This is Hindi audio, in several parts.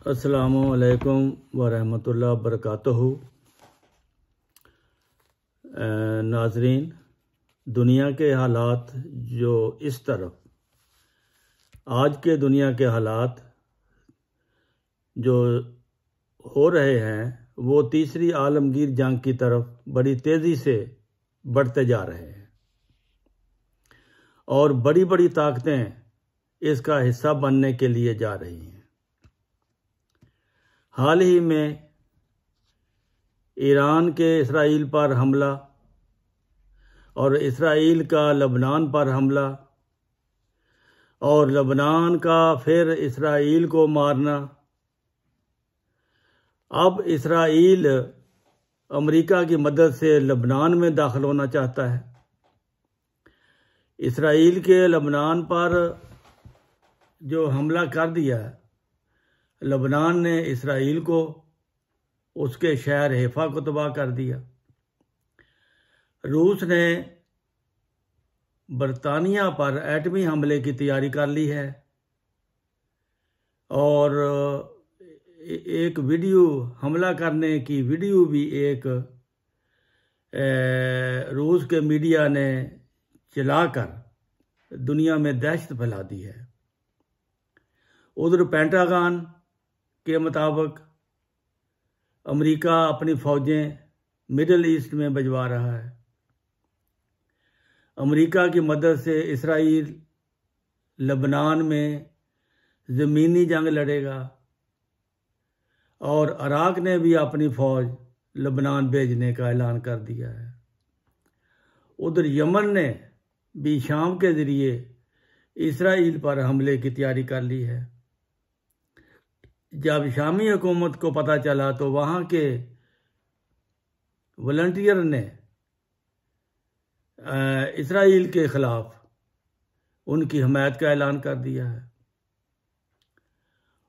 अस्सलामुअलैकुम वरहमतुल्लाहि वबरकातुहू। नाजरीन, दुनिया के हालात जो इस तरफ, आज के दुनिया के हालात जो हो रहे हैं वो तीसरी आलमगीर जंग की तरफ बड़ी तेज़ी से बढ़ते जा रहे हैं और बड़ी बड़ी ताकतें इसका हिस्सा बनने के लिए जा रही हैं। हाल ही में ईरान के इसराइल पर हमला और इसराइल का लबनान पर हमला और लबनान का फिर इसराइल को मारना। अब इसराइल अमेरिका की मदद से लबनान में दाखिल होना चाहता है। इसराइल के लबनान पर जो हमला कर दिया, लबनान ने इसराइल को, उसके शहर हैफा को तबाह कर दिया। रूस ने बरतानिया पर एटमी हमले की तैयारी कर ली है और एक वीडियो, हमला करने की वीडियो भी एक रूस के मीडिया ने चलाकर दुनिया में दहशत फैला दी है। उधर पेंटागन के मुताबिक अमेरिका अपनी फौजें मिडिल ईस्ट में भिजवा रहा है। अमेरिका की मदद से इसराइल लबनान में ज़मीनी जंग लड़ेगा और इराक ने भी अपनी फ़ौज लबनान भेजने का ऐलान कर दिया है। उधर यमन ने भी शाम के ज़रिए इसराइल पर हमले की तैयारी कर ली है। जब शामी हुकूमत को पता चला तो वहाँ के वॉलंटियर ने इसराइल के ख़िलाफ़ उनकी हमायत का ऐलान कर दिया है।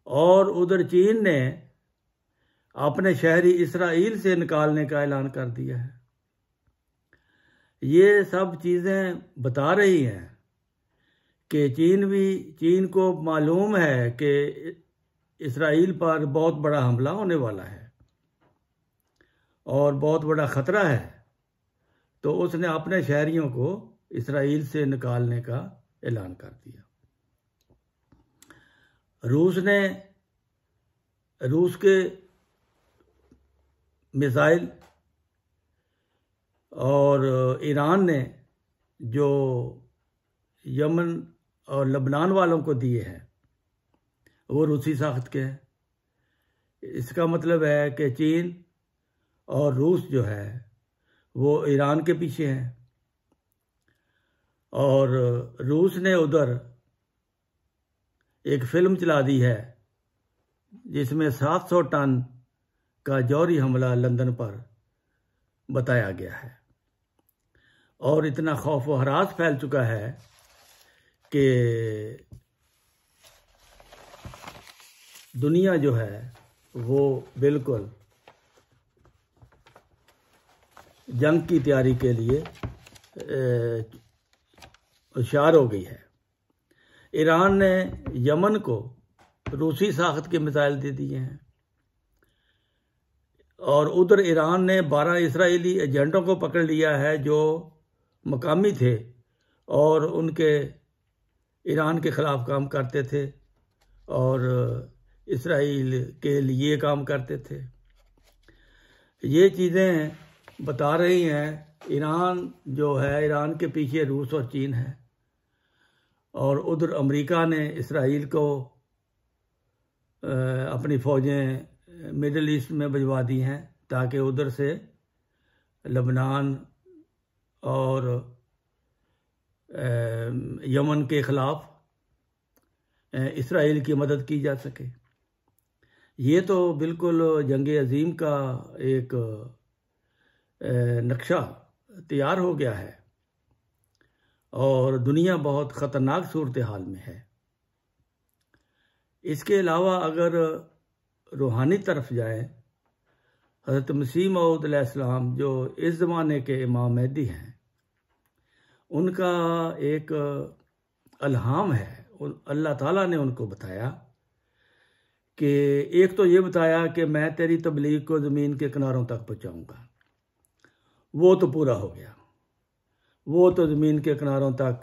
और उधर चीन ने अपने शहरी इसराइल से निकालने का ऐलान कर दिया है। ये सब चीज़ें बता रही हैं कि चीन को मालूम है कि इसराइल पर बहुत बड़ा हमला होने वाला है और बहुत बड़ा ख़तरा है, तो उसने अपने शहरियों को इसराइल से निकालने का ऐलान कर दिया। रूस के मिसाइल और ईरान ने जो यमन और लबनान वालों को दिए हैं वो रूसी साख्त के हैं। इसका मतलब है कि चीन और रूस जो है वो ईरान के पीछे हैं और रूस ने उधर एक फिल्म चला दी है जिसमें 700 टन का जौहरी हमला लंदन पर बताया गया है और इतना खौफ व हरास फैल चुका है कि दुनिया जो है वो बिल्कुल जंग की तैयारी के लिए होशियार हो गई है। ईरान ने यमन को रूसी साख्त के मिसाइल दे दिए हैं और उधर ईरान ने 12 इसराइली एजेंटों को पकड़ लिया है जो मकामी थे और उनके ईरान के ख़िलाफ़ काम करते थे और इसराइल के लिए काम करते थे। ये चीज़ें बता रही हैं ईरान जो है, ईरान के पीछे रूस और चीन है और उधर अमेरिका ने इसराइल को अपनी फ़ौजें मिडिल ईस्ट में भिजवा दी हैं ताकि उधर से लबनान और यमन के ख़िलाफ़ इसराइल की मदद की जा सके। ये तो बिल्कुल जंग अज़ीम का एक नक्शा तैयार हो गया है और दुनिया बहुत ख़तरनाक सूरत हाल में है। इसके अलावा अगर रूहानी तरफ जाए, हज़रत मसीह मऊद अलैहिस्सलाम जो इस ज़माने के इमाम महदी हैं, उनका एक अल्हाम है। अल्लाह ताला ने उनको बताया कि एक तो ये बताया कि मैं तेरी तबलीग को ज़मीन के किनारों तक पहुँचाऊँगा, वो तो पूरा हो गया, वो तो ज़मीन के किनारों तक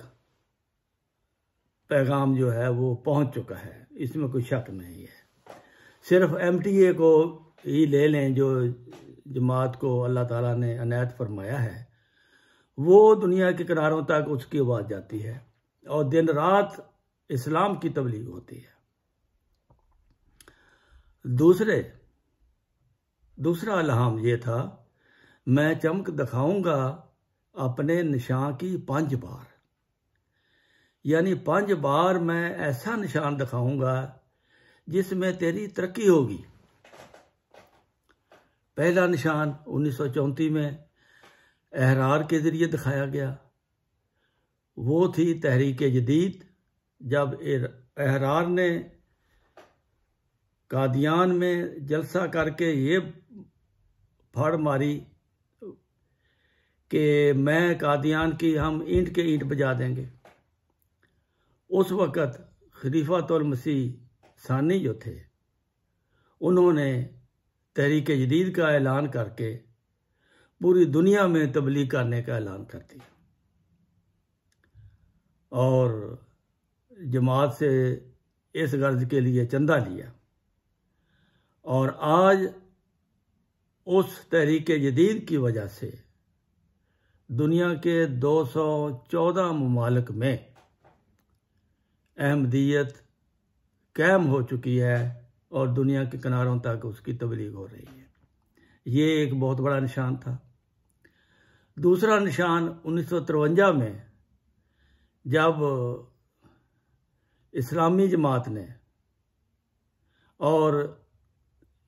पैगाम जो है वो पहुँच चुका है, इसमें कोई शक नहीं है। सिर्फ MTA को ही ले लें जो जमात को अल्लाह ताला ने अनायत फरमाया है, वो दुनिया के किनारों तक उसकी आवाज़ जाती है और दिन रात इस्लाम की तबलीग होती है। दूसरा इल्हाम ये था, मैं चमक दिखाऊंगा अपने निशान की 5 बार, यानी 5 बार मैं ऐसा निशान दिखाऊंगा जिसमें तेरी तरक्की होगी। पहला निशान 1934 में अहरार के ज़रिए दिखाया गया, वो थी तहरीक जदीद। जब अहरार ने कादियान में जलसा करके ये फाड़ मारी कि मैं कादियान की हम ईंट के ईंट बजा देंगे, उस वक़्त खलीफातुल मसीह सानी जो थे, उन्होंने तहरीक जदीद का ऐलान करके पूरी दुनिया में तबलीग करने का ऐलान कर दिया और जमात से इस गर्ज के लिए चंदा लिया। और आज उस तहरीक जदीद की वजह से दुनिया के 214 ममालिक में अहमदियत कायम हो चुकी है और दुनिया के किनारों तक उसकी तबलीग हो रही है। ये एक बहुत बड़ा निशान था। दूसरा निशान 1953 में जब इस्लामी जमात ने और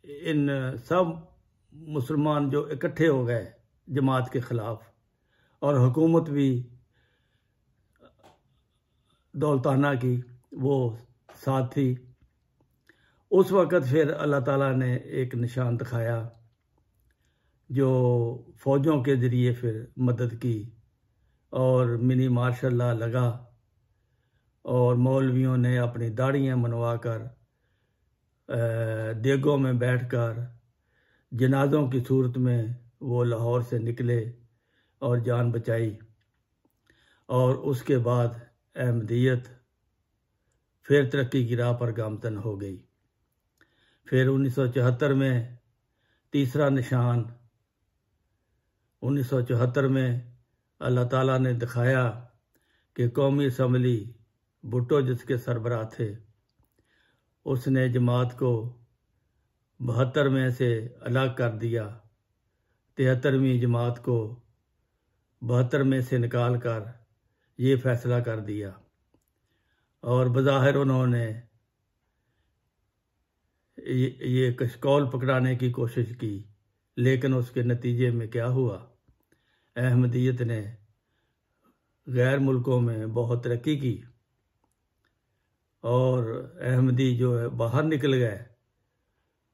इन सब मुसलमान जो इकट्ठे हो गए जमात के ख़िलाफ़ और हुकूमत भी दौलताना की वो साथ थी, उस वक़्त फिर अल्लाह ताला ने एक निशान दिखाया जो फ़ौजों के ज़रिए फिर मदद की और मिनी मार्शल लॉ लगा और मौलवियों ने अपनी दाढ़ियाँ मनवा कर देगों में बैठकर जनाज़ों की सूरत में वो लाहौर से निकले और जान बचाई। और उसके बाद अहमदियत फिर तरक्की की राह पर गामज़न हो गई। फिर 1974 में तीसरा निशान, 1974 में अल्लाह ताला ने दिखाया कि कौमी असम्बली भुट्टो जिसके सरबराह थे, उसने जमात को 72 में से अलग कर दिया, 73वीं जमात को 72 में से निकाल कर ये फ़ैसला कर दिया और बज़ाहिर उन्होंने ये कशकौल पकड़ाने की कोशिश की, लेकिन उसके नतीजे में क्या हुआ, अहमदियत ने गैर मुल्कों में बहुत तरक्की की और अहमदी जो है बाहर निकल गए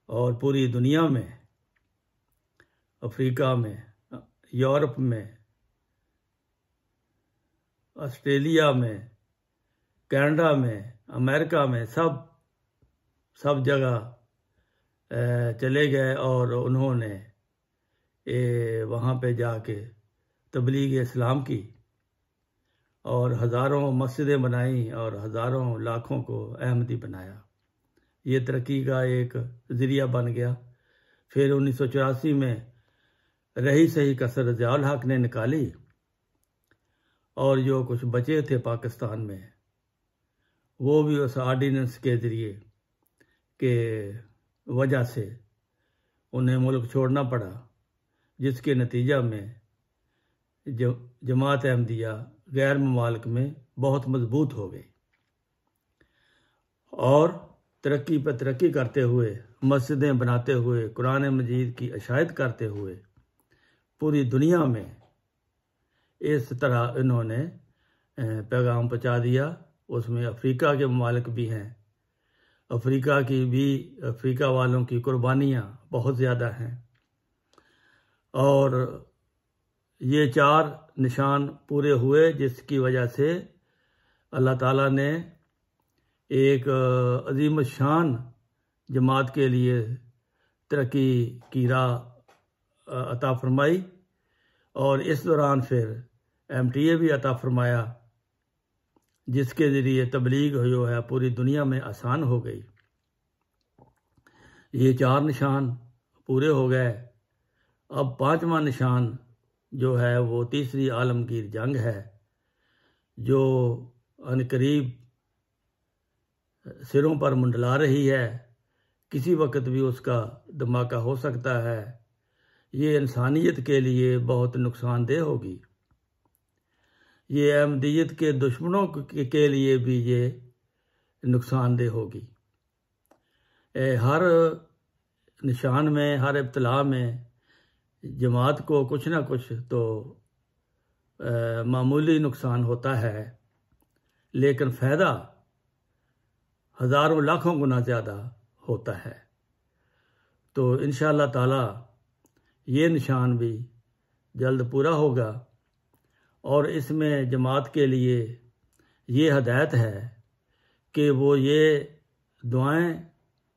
और पूरी दुनिया में, अफ्रीका में, यूरोप में, ऑस्ट्रेलिया में, कनाडा में, अमेरिका में, सब जगह चले गए और उन्होंने वहाँ पे जाके तबलीग इस्लाम की और हज़ारों मस्जिदें बनाई और हज़ारों लाखों को अहमदी बनाया। ये तरक्की का एक ज़रिया बन गया। फिर 1984 में रही सही कसर ज़ियाउल हक ने निकाली और जो कुछ बचे थे पाकिस्तान में वो भी उस आर्डीनेंस के ज़रिए के वजह से उन्हें मुल्क छोड़ना पड़ा, जिसके नतीजा में जमात अहमदिया गैर ममालिक में बहुत मजबूत हो गई और तरक्की पर तरक्की करते हुए, मस्जिदें बनाते हुए, कुरान मजीद की अशायत करते हुए पूरी दुनिया में इस तरह इन्होंने पैगाम पहुँचा दिया। उसमें अफ्रीका के ममालिक भी हैं, अफ्रीका वालों की कुर्बानियाँ बहुत ज़्यादा हैं और ये 4 निशान पूरे हुए, जिसकी वजह से अल्लाह ताला ने एक अजीम शान जमात के लिए तरक्की की राह अता फरमाई और इस दौरान फिर MTA भी अता फरमाया, जिसके ज़रिए तबलीग जो है पूरी दुनिया में आसान हो गई। ये 4 निशान पूरे हो गए। अब 5वां निशान जो है वो तीसरी आलमगीर जंग है, जो अनकरीब सिरों पर मंडला रही है। किसी वक्त भी उसका धमाका हो सकता है। ये इंसानियत के लिए बहुत नुकसानदेह होगी। ये अहमदियत के दुश्मनों के लिए भी ये नुकसानदेह होगी। हर निशान में, हर इब्तला में जमात को कुछ ना कुछ तो मामूली नुकसान होता है, लेकिन फ़ायदा हज़ारों लाखों गुना ज़्यादा होता है। तो इंशाअल्लाह ताला ये निशान भी जल्द पूरा होगा और इसमें जमात के लिए ये हदायत है कि वो ये दुआएं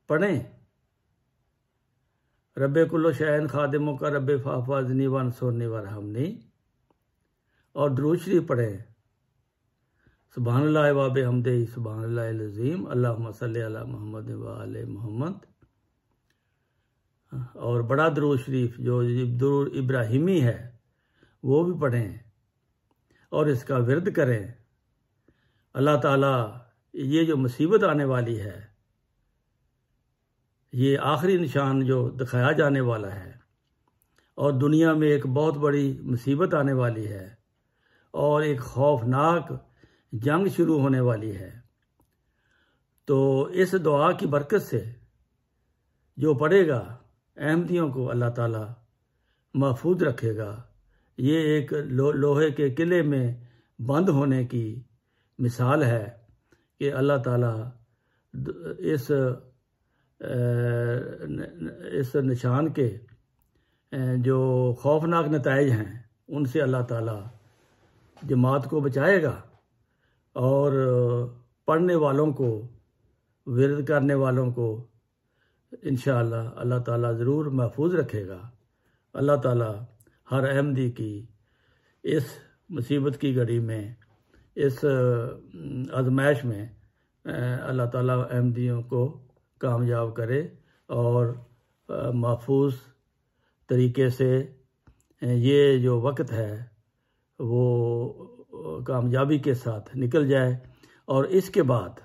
पढ़ें, रब्बे कुल्लो शैन खादिमों का रब्बे फाफाज़नी वंसुरनी वरहमनी, और दुरूद शरीफ पढ़ें, सुभानअल्लाह व बिहम्दिही सुभानअल्लाहिल अज़ीम, अल्लाहुम्मा सल्लि अला मुहम्मद व आले मुहम्मद। और बड़ा दुरूद शरीफ जो दुरूद इब्राहिमी है वो भी पढ़ें और इसका विर्द करें। अल्लाह ताला ये जो मुसीबत आने वाली है, ये आखिरी निशान जो दिखाया जाने वाला है और दुनिया में एक बहुत बड़ी मुसीबत आने वाली है और एक खौफनाक जंग शुरू होने वाली है, तो इस दुआ की बरकत से जो पढ़ेगा अहमदियों को अल्लाह ताला महफूज रखेगा। ये एक लोहे के किले में बंद होने की मिसाल है कि अल्लाह ताला इस निशान के जो खौफनाक नताइज हैं उनसे अल्लाह ताला जमात को बचाएगा और पढ़ने वालों को, विरद करने वालों को इंशाअल्लाह अल्लाह ताला ज़रूर महफूज रखेगा। अल्लाह ताला हर अहमदी की इस मुसीबत की घड़ी में, इस आजमाइश में अल्लाह ताला अहमदियों को कामयाब करे और महफूज तरीके से ये जो वक्त है वो कामयाबी के साथ निकल जाए और इसके बाद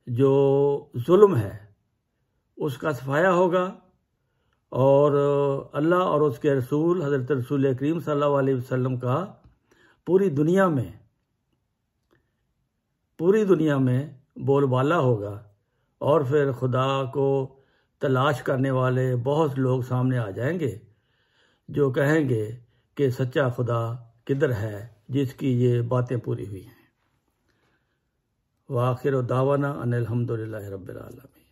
जो जुल्म है उसका सफाया होगा और अल्लाह और उसके रसूल हज़रत रसूल करीम सल्लल्लाहु अलैहि वसल्लम का पूरी दुनिया में बोलबाला होगा और फिर खुदा को तलाश करने वाले बहुत लोग सामने आ जाएंगे जो कहेंगे कि सच्चा खुदा किधर है जिसकी ये बातें पूरी हुई हैं। व आखिर दावाना अनिल हम्दुलिल्लाहि रब्बिल आलमीन।